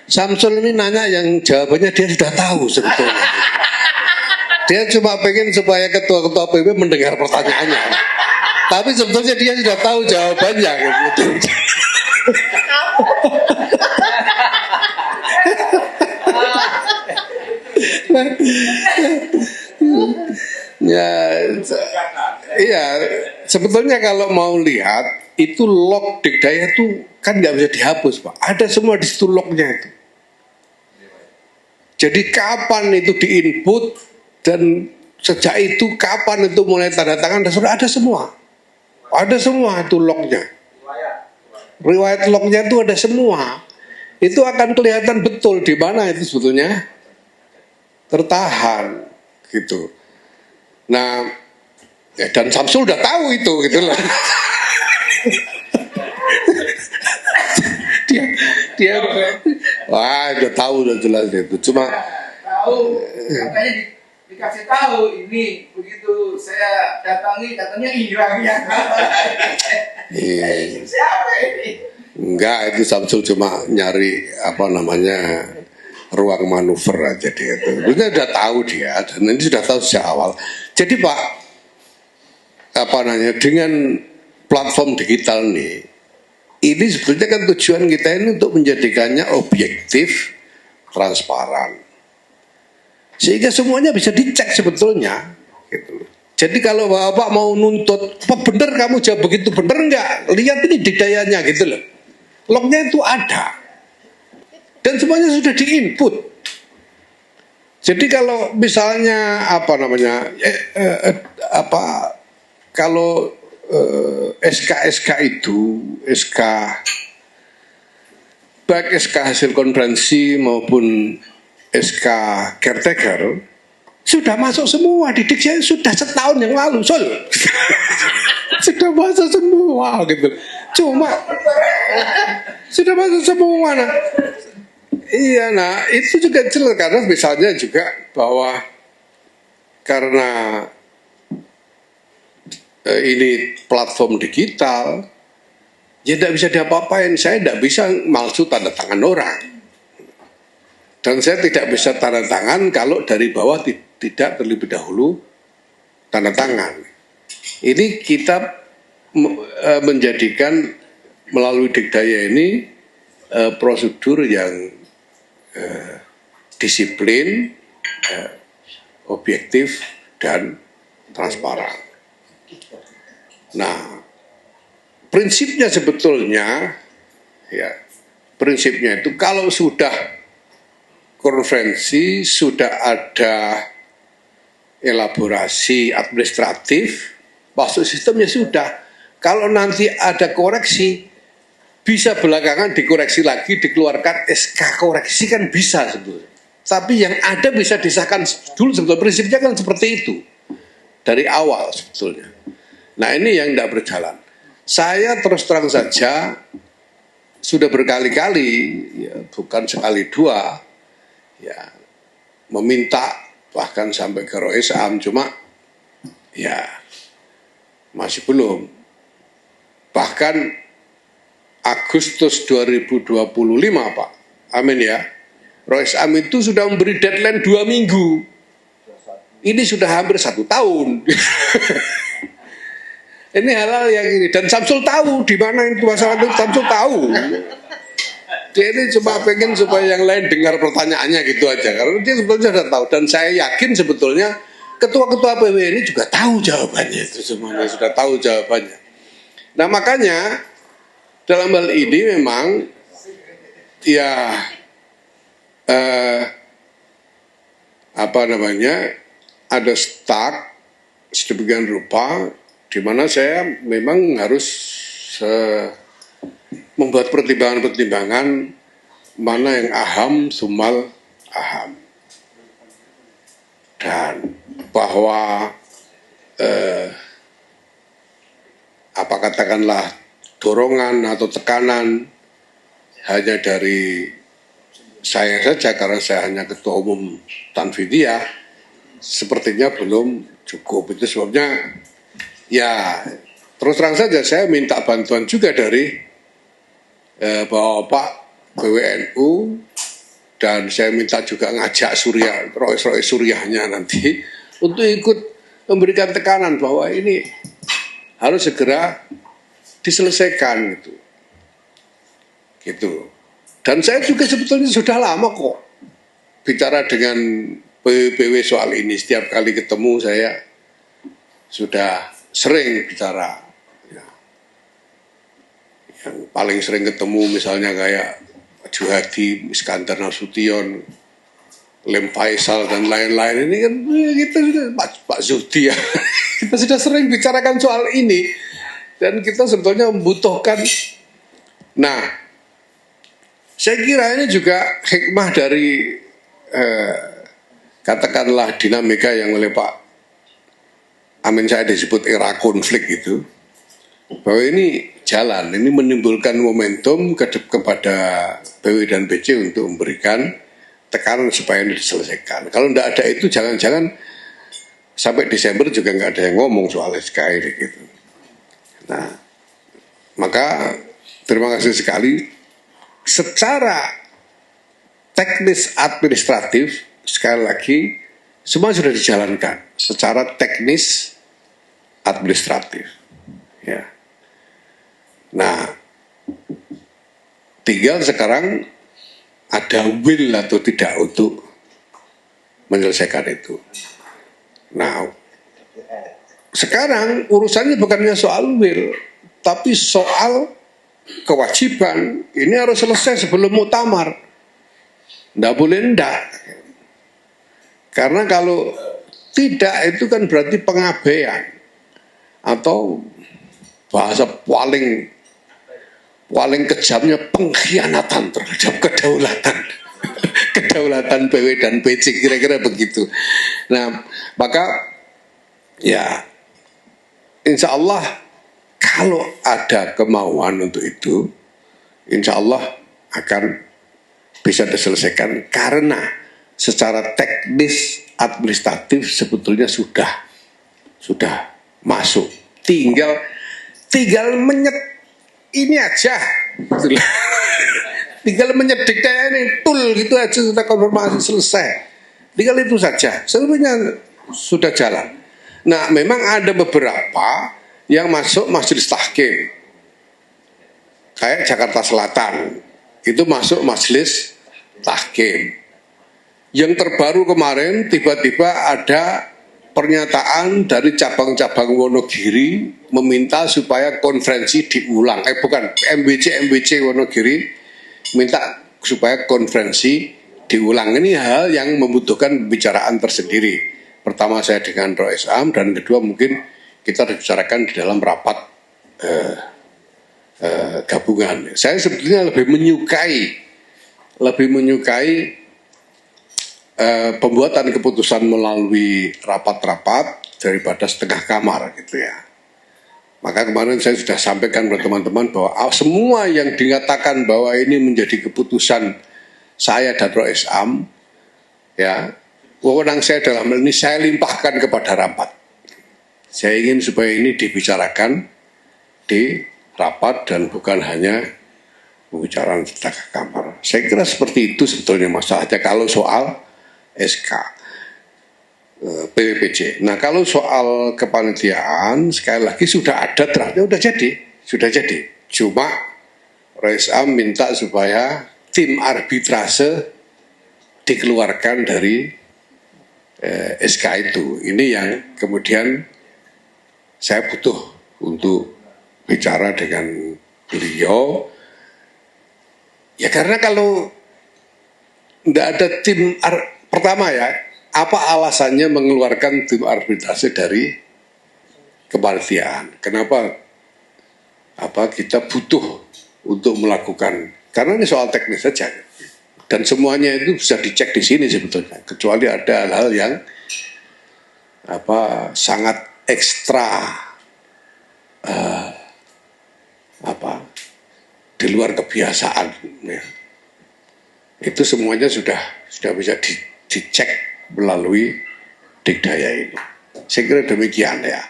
Samsul ini nanya yang jawabannya dia sudah tahu sebetulnya. Dia cuma pengen supaya ketua-ketua PB mendengar pertanyaannya. Tapi sebetulnya dia sudah tahu jawabannya gitu. Ya, iya. Sebetulnya kalau mau lihat itu log Dikdaya itu kan nggak bisa dihapus, Pak. Ada semua di situ lognya itu. Jadi kapan itu diinput dan sejak itu kapan itu mulai tanda tangan sudah ada semua. Ada semua itu lognya. Riwayat lognya itu ada semua. Itu akan kelihatan betul di mana itu sebetulnya tertahan gitu. Nah, ya, dan Samsul udah tahu itu gitu loh. dia wah udah tahu udah jelas itu. Cuma tahu katanya dikasih tahu ini begitu saya datangi katanya hilang ya. Siapa ini? Enggak, itu Samsul cuma nyari apa namanya ruang manuver aja dia itu. Dia sudah tahu dia dan ini sudah tahu sejak awal. Jadi Pak, apa namanya dengan platform digital nih, ini sebetulnya kan tujuan kita ini untuk menjadikannya objektif, transparan, sehingga semuanya bisa dicek sebetulnya. Gitu. Jadi kalau Bapak mau nuntut, apa bener kamu jawab begitu bener enggak? Lihat ini Dikdayanya gitu loh. Lognya itu ada. Dan semuanya sudah diinput. Jadi kalau misalnya apa namanya kalau SK itu SK baik SK hasil konferensi maupun SK caretaker sudah masuk semua di Dikdaya sudah setahun yang lalu sudah masuk semua gitu. Cuma sudah masuk semua nah. Iya, nah itu juga jelas karena misalnya juga bahwa karena ini platform digital, ya tidak bisa diapa-apain. Saya tidak bisa malsu tanda tangan orang, dan saya tidak bisa tanda tangan kalau dari bawah tidak terlebih dahulu tanda tangan. Ini kita menjadikan melalui Dikdaya ini prosedur yang disiplin, objektif dan transparan. Nah, prinsipnya sebetulnya, ya, prinsipnya itu kalau sudah konferensi, sudah ada elaborasi administratif, masuk sistemnya sudah. Kalau nanti ada koreksi, bisa belakangan dikoreksi lagi, dikeluarkan SK koreksi kan bisa sebetulnya. Tapi yang ada bisa disahkan dulu sebetulnya prinsipnya kan seperti itu dari awal sebetulnya. Nah ini yang tidak berjalan. Saya terus terang saja sudah berkali-kali, ya, bukan sekali dua, ya meminta bahkan sampai ke Rois Am, cuma ya masih belum. Bahkan Agustus 2025 Pak, amin ya, Rois Am itu sudah memberi deadline 2 minggu. Ini sudah hampir 1 tahun. Ini hal-hal yang ini, dan Samsul tahu di mana itu masalah itu, Samsul tahu. Dia ini cuma pengen supaya yang lain dengar pertanyaannya gitu aja, karena dia sebetulnya sudah tahu, dan saya yakin sebetulnya ketua-ketua PW ini juga tahu jawabannya itu, semuanya sudah tahu jawabannya. Nah makanya dalam hal ini memang ya apa namanya ada stuck sedemikian rupa di mana saya memang harus membuat pertimbangan-pertimbangan mana yang aham sumal aham, dan bahwa apa katakanlah dorongan atau tekanan hanya dari saya saja karena saya hanya ketua umum Tanfidiyah sepertinya belum cukup. Itu sebabnya ya terus terang saja saya minta bantuan juga dari Bapak PWNU dan saya minta juga ngajak Surya, Rois Suryahnya nanti untuk ikut memberikan tekanan bahwa ini harus segera diselesaikan gitu. Dan saya juga sebetulnya sudah lama kok bicara dengan PWPW soal ini. Setiap kali ketemu saya sudah sering bicara. Yang paling sering ketemu misalnya kayak Juhadi, Iskandar Nasution, Lem Faisal dan lain-lain ini kan kita sudah Pak Zudi ya. Kita sudah sering bicarakan soal ini dan kita sebetulnya membutuhkan. Nah, saya kira ini juga hikmah dari katakanlah dinamika yang oleh Pak Amin Said disebut era konflik itu, bahwa ini jalan, ini menimbulkan momentum kepada PW dan BC untuk memberikan tekanan supaya ini diselesaikan. Kalau tidak ada itu, jangan-jangan sampai Desember juga nggak ada yang ngomong soal SK ini gitu. Nah, maka terima kasih sekali. Secara teknis administratif, sekali lagi, semua sudah dijalankan secara teknis administratif. Ya. Nah, tinggal sekarang ada will atau tidak untuk menyelesaikan itu. Nah, sekarang urusannya bukannya soal will, tapi soal kewajiban. Ini harus selesai sebelum muktamar. Nggak boleh ndak. Karena kalau tidak itu kan berarti pengabaian atau bahasa paling kejamnya pengkhianatan terhadap kedaulatan PW dan PC, kira-kira begitu. Nah, maka ya insya Allah kalau ada kemauan untuk itu, insya Allah akan bisa diselesaikan karena secara teknis administratif sebetulnya sudah masuk. Tinggal ini aja, tinggal menyedik ini tul gitu aja sudah konfirmasi selesai. Tinggal itu saja, selebihnya sudah jalan. Nah, memang ada beberapa yang masuk majelis tahkim, kayak Jakarta Selatan itu masuk majelis tahkim. Yang terbaru kemarin tiba-tiba ada pernyataan dari cabang-cabang Wonogiri meminta supaya konferensi diulang. Bukan, MBC Wonogiri minta supaya konferensi diulang. Ini hal yang membutuhkan pembicaraan tersendiri. Pertama saya dengan Rois Am, dan kedua mungkin kita dibicarakan di dalam rapat gabungan. Saya sebetulnya lebih menyukai pembuatan keputusan melalui rapat-rapat daripada setengah kamar gitu ya. Maka kemarin saya sudah sampaikan kepada teman-teman bahwa semua yang dinyatakan bahwa ini menjadi keputusan saya dan Rois Am, ya, wewenang saya dalam hal ini saya limpahkan kepada rapat. Saya ingin supaya ini dibicarakan di rapat dan bukan hanya pembicaraan setengah kamar. Saya kira seperti itu sebetulnya masalahnya kalau soal SK PWPC. Nah, kalau soal kepanitiaan sekali lagi sudah ada draftnya, sudah jadi. Cuma Rois Am minta supaya tim arbitrase dikeluarkan dari SK itu. Ini yang kemudian saya butuh untuk bicara dengan beliau. Ya karena kalau tidak ada tim pertama ya, apa alasannya mengeluarkan tim arbitrase dari kepanitiaan? Kenapa? Kita butuh untuk melakukan? Karena ini soal teknis saja, dan semuanya itu bisa dicek di sini sebetulnya. Kecuali ada hal-hal yang sangat ekstra, di luar kebiasaan. Ya. Itu semuanya sudah bisa dicek melalui Dikdaya ini. Saya kira demikian ya.